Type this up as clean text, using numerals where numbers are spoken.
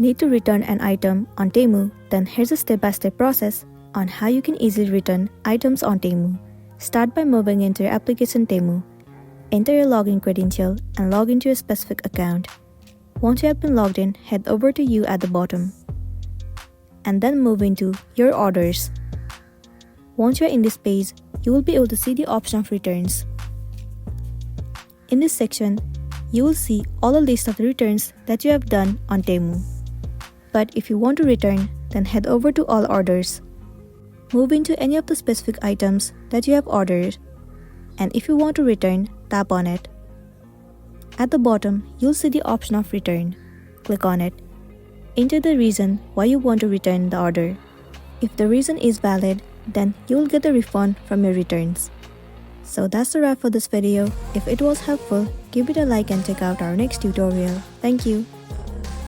Need to return an item on Temu? Then here's a step-by-step process on how you can easily return items on Temu. Start by moving into your application Temu. Enter your login credential and log into your specific account. Once you have been logged in, head over to You at the bottom. And then move into Your Orders. Once you are in this page, you will be able to see the option of returns. In this section, you will see all the list of the returns that you have done on Temu. But if you want to return, then head over to All Orders. Move into any of the specific items that you have ordered, and if you want to return, tap on it. At the bottom, you'll see the option of return. Click on it. Enter the reason why you want to return the order. If the reason is valid, then you will get a refund from your returns. So that's the wrap for this video. If it was helpful, give it a like and check out our next tutorial. Thank you.